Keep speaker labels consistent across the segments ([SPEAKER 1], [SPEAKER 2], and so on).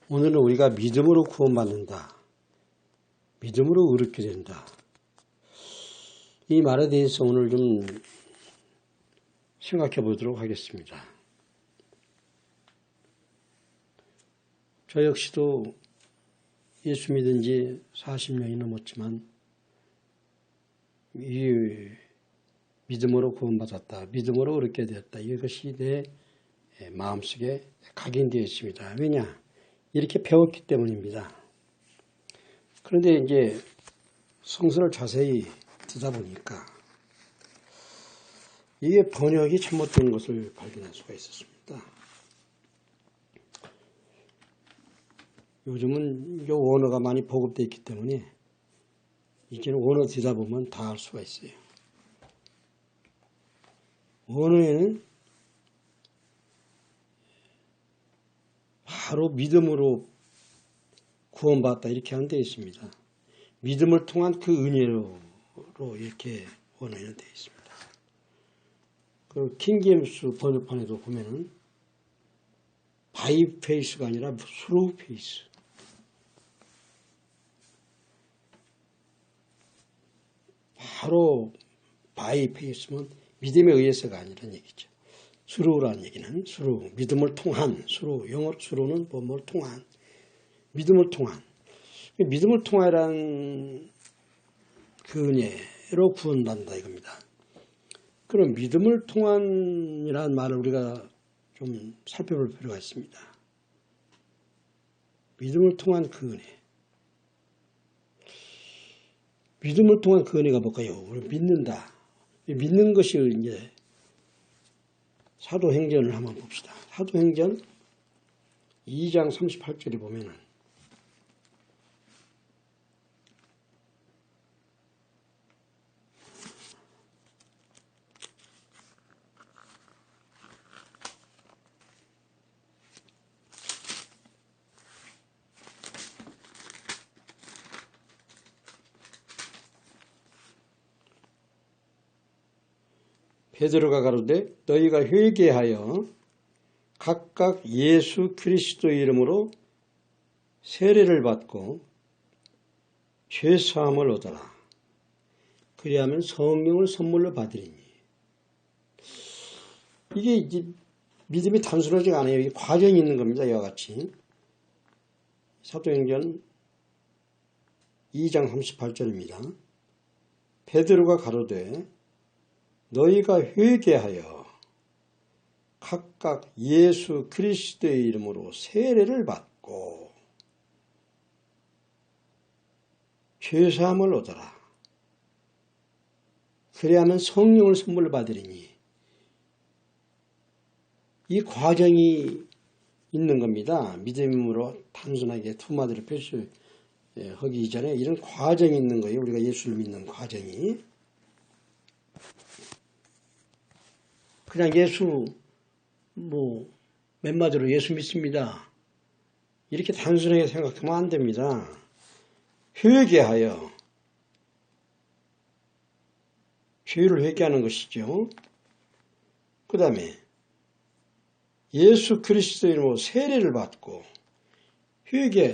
[SPEAKER 1] 오늘은 우리가 믿음으로 구원받는다. 믿음으로 의롭게 된다. 이 말에 대해서 오늘 좀 생각해 보도록 하겠습니다. 저 역시도 예수 믿은 지 40년이 넘었지만 이 믿음으로 구원받았다. 믿음으로 의롭게 되었다. 이것이 내 마음속에 각인되어 있습니다. 왜냐? 이렇게 배웠기 때문입니다. 그런데 이제 성서를 자세히 듣다 보니까 이게 번역이 잘못된 것을 발견할 수가 있었습니다. 요즘은 이 원어가 많이 보급되어 있기 때문에 이제는 원어 듣다 보면 다 알 수가 있어요. 원어에는 바로 믿음으로 구원받았다 이렇게 한 되어 있습니다. 믿음을 통한 그 은혜로 이렇게 원어에는 되어 있습니다. 그 킹제임스 번역판에도 보면은 바이 페이스가 아니라 스루 페이스. 바로 바이 페이스면 믿음에 의해서가 아니라는 얘기죠. 스루라는 얘기는 스루, 믿음을 통한, 스루, 영어로 스루는 뭘 통한, 믿음을 통한. 믿음을 통하라는 그 은혜로 구원받는다 이겁니다. 그럼 믿음을 통한이라는 말을 우리가 좀 살펴볼 필요가 있습니다. 믿음을 통한 그 은혜. 믿음을 통한 그 은혜가 뭘까요? 우리 믿는다. 믿는 것이 이제 사도행전을 한번 봅시다. 사도행전 2장 38절에 보면은 베드로가 가로되 너희가 회개하여 각각 예수 그리스도의 이름으로 세례를 받고 죄사함을 얻어라. 그리하면 성령을 선물로 받으리니. 이게 이제 믿음이 단순하지가 않아요. 이게 과정이 있는 겁니다. 이와 같이 사도행전 2장 38절입니다. 베드로가 가로되 너희가 회개하여 각각 예수 그리스도의 이름으로 세례를 받고 죄사함을 얻어라. 그래야만 성령을 선물로 받으리니. 이 과정이 있는 겁니다. 믿음으로 단순하게 두 마디로 표시하기 이전에 이런 과정이 있는 거예요. 우리가 예수를 믿는 과정이. 그냥 예수 몇 마디로 예수 믿습니다. 이렇게 단순하게 생각하면 안 됩니다. 회개하여 죄를 회개하는 것이죠. 그 다음에 예수 그리스도의 이름으로 세례를 받고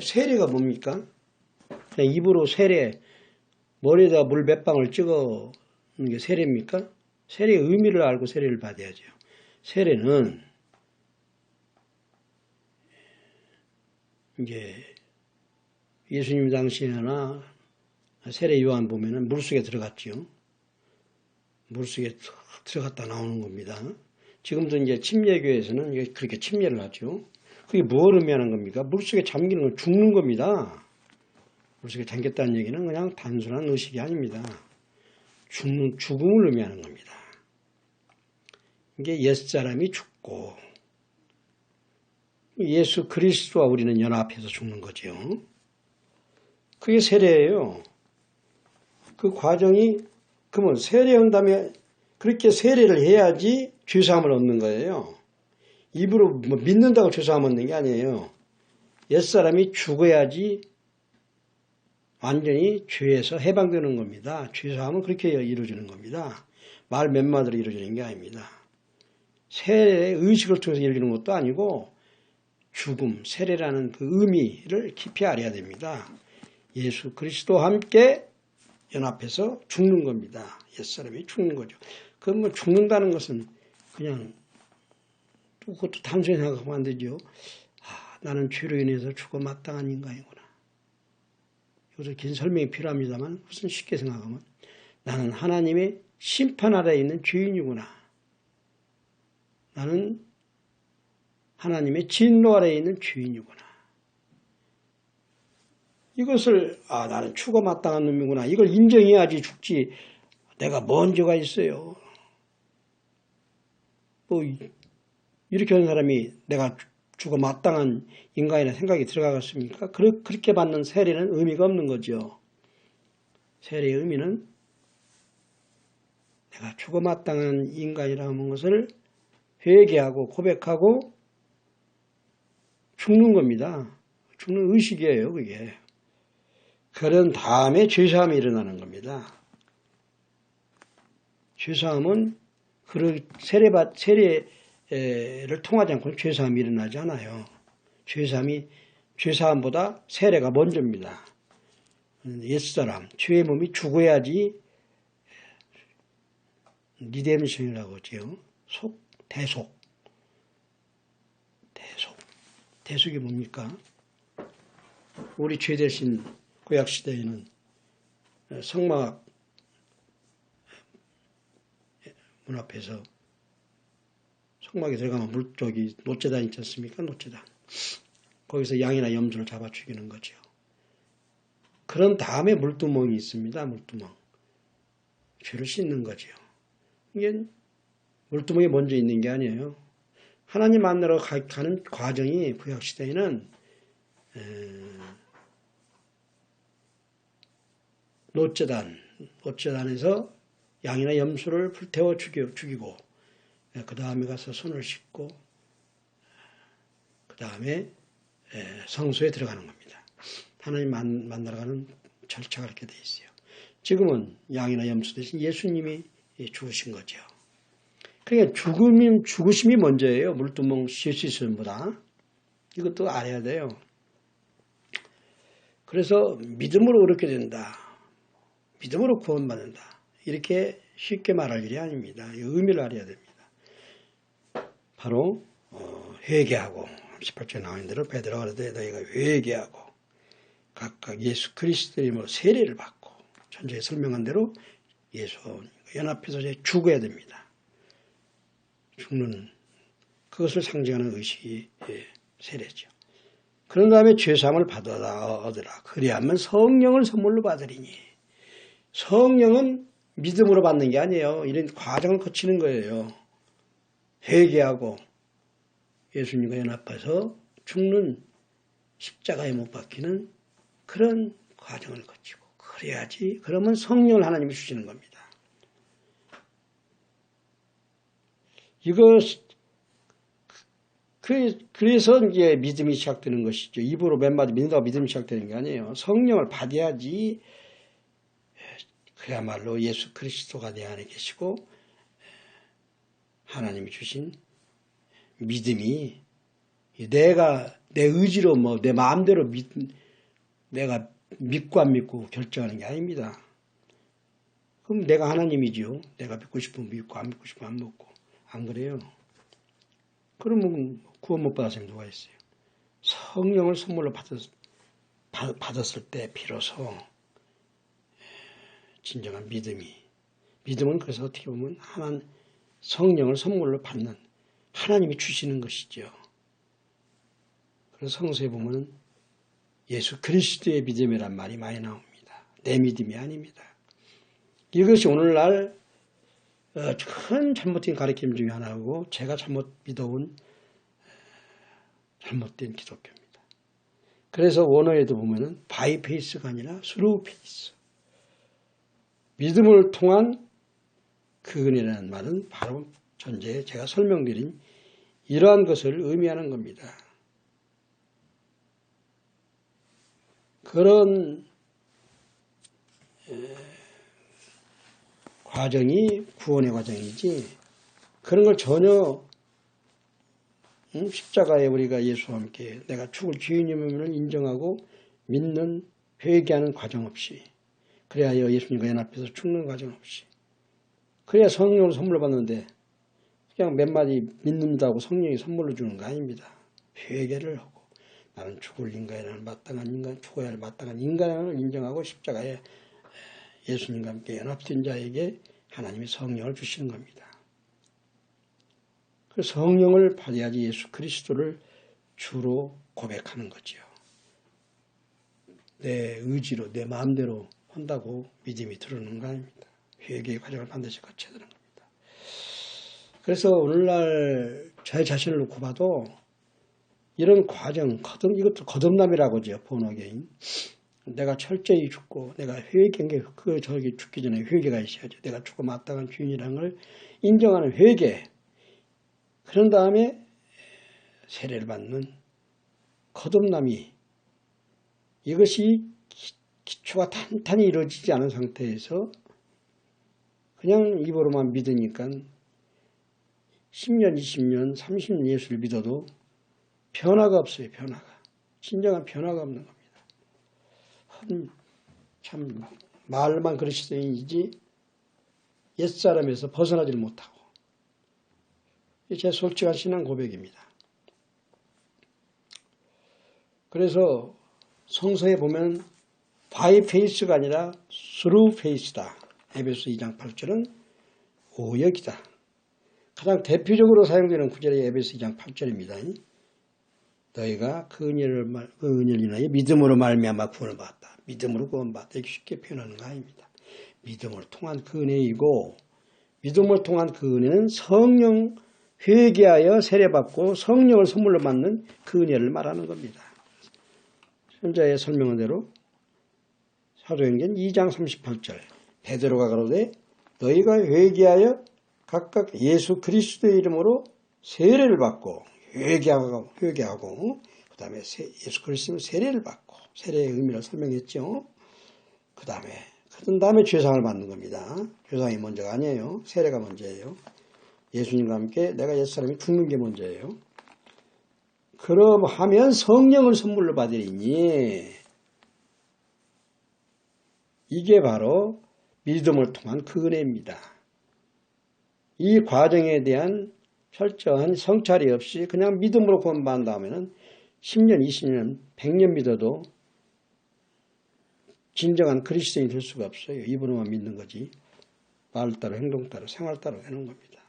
[SPEAKER 1] 세례가 뭡니까? 그냥 입으로 머리에다 물 몇 방울 찍어 놓는 게 세례입니까? 세례의 의미를 알고 세례를 받아야죠. 세례는 이제 예수님 당시에나 세례 요한 보면은 물속에 들어갔죠. 물속에 들어갔다 나오는 겁니다. 지금도 이제 침례교회에서는 그렇게 침례를 하죠. 그게 뭘 의미하는 겁니까? 물속에 잠기는 건 죽는 겁니다. 물속에 잠겼다는 얘기는 그냥 단순한 의식이 아닙니다. 죽음을 의미하는 겁니다. 이게 옛사람이 죽고 예수 그리스도와 우리는 연합해서 죽는 거죠. 그게 세례예요. 그 과정이 그러면 세례한 다음에 그렇게 세례를 해야지 죄사함을 얻는 거예요. 입으로 믿는다고 죄사함 얻는 게 아니에요. 옛사람이 죽어야지 완전히 죄에서 해방되는 겁니다. 죄사함은 그렇게 이루어지는 겁니다. 말 몇 마디로 이루어지는 게 아닙니다. 세례의 의식을 통해서 이루어지는 것도 아니고 죽음, 세례라는 그 의미를 깊이 알아야 됩니다. 예수 그리스도와 함께 연합해서 죽는 겁니다. 옛사람이 죽는 거죠. 그 뭐 죽는다는 것은 그냥 또 그것도 단순히 생각하면 안 되죠. 나는 죄로 인해서 죽어 마땅한 인간이구나. 이것도 긴 설명이 필요합니다만 우선 쉽게 생각하면 나는 하나님의 심판 아래에 있는 죄인이구나. 나는 하나님의 진노 아래에 있는 죄인이구나. 이것을 나는 죽어 마땅한 놈이구나. 이걸 인정해야지 죽지. 내가 뭔 죄가 있어요. 뭐 이렇게 하는 사람이 내가 죽어 마땅한 인간이라 생각이 들어가겠습니까? 그렇게 받는 세례는 의미가 없는 거죠. 세례의 의미는 내가 죽어 마땅한 인간이라는 것을 회개하고 고백하고 죽는 겁니다. 죽는 의식이에요, 그게. 그런 다음에 죄사함이 일어나는 겁니다. 죄사함은 세례를 통하지 않고는 죄사함이 일어나지 않아요. 죄사함보다 세례가 먼저입니다. 옛사람, 죄의 몸이 죽어야지 리뎀션이라고 하죠. 대속이 뭡니까? 우리 죄 대신 구약시대에는 성막 문 앞에서 성막에 들어가면 물쪽이 노제단 있지 않습니까? 노제단. 거기서 양이나 염소를 잡아 죽이는 거죠. 그런 다음에 물두멍이 있습니다. 물두멍. 죄를 씻는 거죠. 이게 물두멍이 먼저 있는 게 아니에요. 하나님 만나러 가는 과정이 구약시대에는 노제단에서 양이나 염소를 불태워 죽이고 그 다음에 가서 손을 씻고 그 다음에 성소에 들어가는 겁니다. 하나님 만나러 가는 절차가 이렇게 돼 있어요. 지금은 양이나 염소 대신 예수님이 죽으신 거죠. 그러니까 죽으심이 먼저예요. 물두멍 씻으심보다. 이것도 알아야 돼요. 그래서 믿음으로 그렇게 된다. 믿음으로 구원받는다. 이렇게 쉽게 말할 일이 아닙니다. 의미를 알아야 됩니다. 바로 회개하고 18절에 나온 대로 베드로가 그러되 너희가 회개하고 각각 예수 그리스도의 이름으로 세례를 받고 전에 설명한 대로 예수 연합해서 죽어야 됩니다. 죽는 그것을 상징하는 의식이 세례죠. 그런 다음에 죄사함을 얻으라. 그리하면 성령을 선물로 받으리니. 성령은 믿음으로 받는 게 아니에요. 이런 과정을 거치는 거예요. 회개하고 예수님과 연합해서 죽는 십자가에 못 박히는 그런 과정을 거치고 그래야지. 그러면 성령을 하나님이 주시는 겁니다. 그래서 이제 믿음이 시작되는 것이죠. 입으로 몇 마디 믿는다고 믿음이 시작되는 게 아니에요. 성령을 받아야지 그야말로 예수 그리스도가 내 안에 계시고 하나님이 주신 믿음이 내가 내 의지로 내 마음대로 내가 믿고 안 믿고 결정하는 게 아닙니다. 그럼 내가 하나님이지요. 내가 믿고 싶으면 믿고 안 믿고 싶으면 안 믿고. 안 그래요? 그러면 구원 못 받았으면 누가 있어요? 성령을 선물로 받았을 때 비로소 진정한 믿음은 그래서 어떻게 보면 성령을 선물로 받는 하나님이 주시는 것이죠. 그래서 성서에 보면 예수 그리스도의 믿음이란 말이 많이 나옵니다. 내 믿음이 아닙니다. 이것이 오늘날 큰 잘못된 가르침 중에 하나고 제가 잘못 믿어온 잘못된 기독교입니다. 그래서 원어에도 보면은 바이 페이스가 아니라 스루 페이스. 믿음을 통한 그 은혜라는 말은 바로 전제 제가 설명드린 이러한 것을 의미하는 겁니다. 그런 과정이 구원의 과정이지 그런 걸 전혀 십자가에 우리가 예수와 함께 내가 죽을 죄인임을 인정하고 믿는 회개하는 과정 없이, 그래야 예수님과 연합해서 죽는 과정 없이, 그래야 성령을 선물로 받는데 그냥 몇 마디 믿는다고 성령이 선물로 주는 거 아닙니다. 회개를 하고 나는 죽을 인간이라는 마땅한 인간, 죽어야 할 마땅한 인간을 인정하고 십자가에 예수님과 함께 연합된 자에게 하나님이 성령을 주시는 겁니다. 그 성령을 받아야지 예수 그리스도를 주로 고백하는 거지요. 내 의지로 내 마음대로 한다고 믿음이 드러나는 거 아닙니다. 회개의 과정을 반드시 거쳐야 되는 겁니다. 그래서 오늘날 제 자신을 놓고 봐도 이런 과정, 이것도 거듭남이라고 하죠. 본어게인. 내가 철저히 죽고 내가 회개한 게 저기 죽기 전에 회개가 있어야죠. 내가 죽고 마땅한 주인이라는 걸 인정하는 회개. 그런 다음에 세례를 받는 거듭남이, 이것이 기초가 탄탄히 이루어지지 않은 상태에서 그냥 입으로만 믿으니까 10년, 20년, 30년 예수를 믿어도 변화가 없어요. 변화가. 진정한 변화가 없는 겁니다. 참 말만 그리스도인이지 옛사람에서 벗어나질 못하고. 제 솔직한 신앙 고백입니다. 그래서 성서에 보면 바이 페이스가 아니라 스루 페이스다. 에베소 2장 8절은 오역이다. 가장 대표적으로 사용되는 구절이 에베소 2장 8절입니다. 너희가 그 은혜를 인하여 믿음으로 말미암아 구원을 받았다. 믿음으로 구원받았다. 이렇게 쉽게 표현하는 거 아닙니다. 믿음을 통한 그 은혜이고, 믿음을 통한 그 은혜는 성령 회개하여 세례받고 성령을 선물로 받는 그 은혜를 말하는 겁니다. 현자의 설명한 대로 사도행전 2장 38절 베드로가 가로되 너희가 회개하여 각각 예수 그리스도의 이름으로 세례를 받고 회개하고 그 다음에 예수 그리스도의 세례를 받고, 세례의 의미를 설명했죠. 그 다음에 죄상을 받는 겁니다. 죄상이 먼저가 아니에요. 세례가 먼저예요. 예수님과 함께 내가 옛사람이 죽는 게 먼저예요. 그러하면 성령을 선물로 받으리니, 이게 바로 믿음을 통한 그 은혜입니다. 이 과정에 대한 철저한 성찰이 없이 그냥 믿음으로 구원받은 다음에는 10년, 20년, 100년 믿어도 진정한 그리스도인이 될 수가 없어요. 입으로만 믿는 거지. 말 따로 행동 따로 생활 따로 하는 겁니다.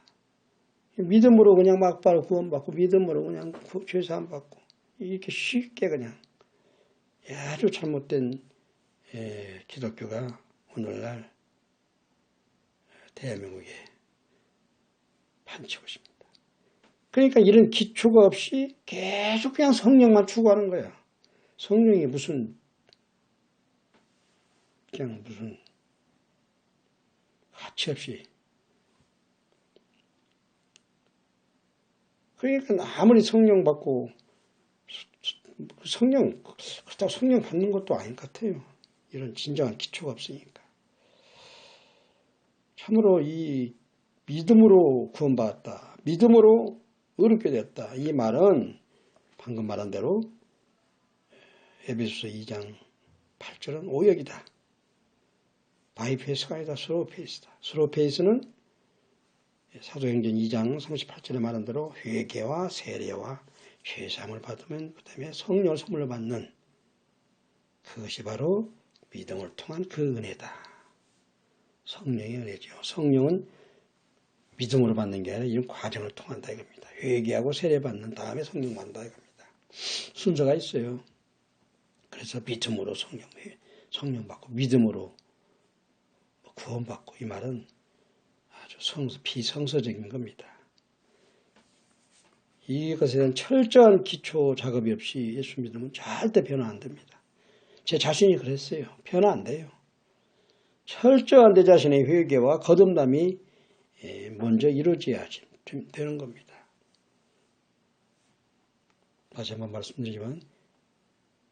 [SPEAKER 1] 믿음으로 그냥 막 바로 구원받고 믿음으로 그냥 죄사함 받고 이렇게 쉽게 그냥 아주 잘못된 기독교가 오늘날 대한민국에 판치고 있습니다. 그러니까 이런 기초가 없이 계속 그냥 성령만 추구하는 거야. 성령이 그냥 무슨 가치 없이. 그러니까 아무리 성령 받고 그렇다고 성령 받는 것도 아닌 것 같아요. 이런 진정한 기초가 없으니까. 참으로 이 믿음으로 구원받았다, 믿음으로 의롭게 되었다, 이 말은 방금 말한 대로 에베소서 2장 8절은 오역이다. 바이페이스가 아니다. 스로페이스다. 스로페이스는 사도행전 2장 38절에 말한 대로 회개와 세례와 죄사함을 받으면 그 다음에 성령을 선물로 받는, 그것이 바로 믿음을 통한 그 은혜다. 성령의 은혜죠. 성령은 믿음으로 받는 게 아니라 이런 과정을 통한다 이겁니다. 회개하고 세례받는 다음에 성령 받는다 이겁니다. 순서가 있어요. 그래서 믿음으로 성령 받고 믿음으로 구원받고, 이 말은 아주 비성서적인 겁니다. 이것에 대한 철저한 기초 작업이 없이 예수 믿으면 절대 변화 안 됩니다. 제 자신이 그랬어요. 변화 안 돼요. 철저한 내 자신의 회개와 거듭남이 먼저 이루어져야 되는 겁니다. 다시 한번 말씀드리지만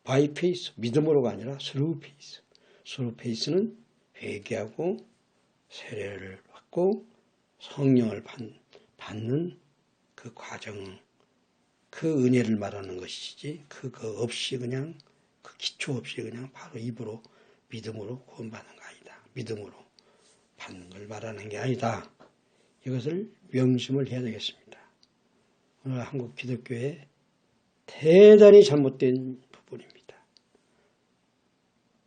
[SPEAKER 1] 바이 페이스, 믿음으로가 아니라 스루 페이스. 스루 페이스는 회개하고 세례를 받고 성령을 받는 그 과정을 그 은혜를 말하는 것이지 그거 없이 그냥 그 기초 없이 그냥 바로 입으로 믿음으로 구원받는 거 아니다. 믿음으로 받는 걸 말하는 게 아니다. 이것을 명심을 해야 되겠습니다. 오늘 한국 기독교의 대단히 잘못된 부분입니다.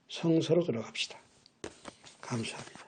[SPEAKER 1] 성서로 들어갑시다. 감사합니다.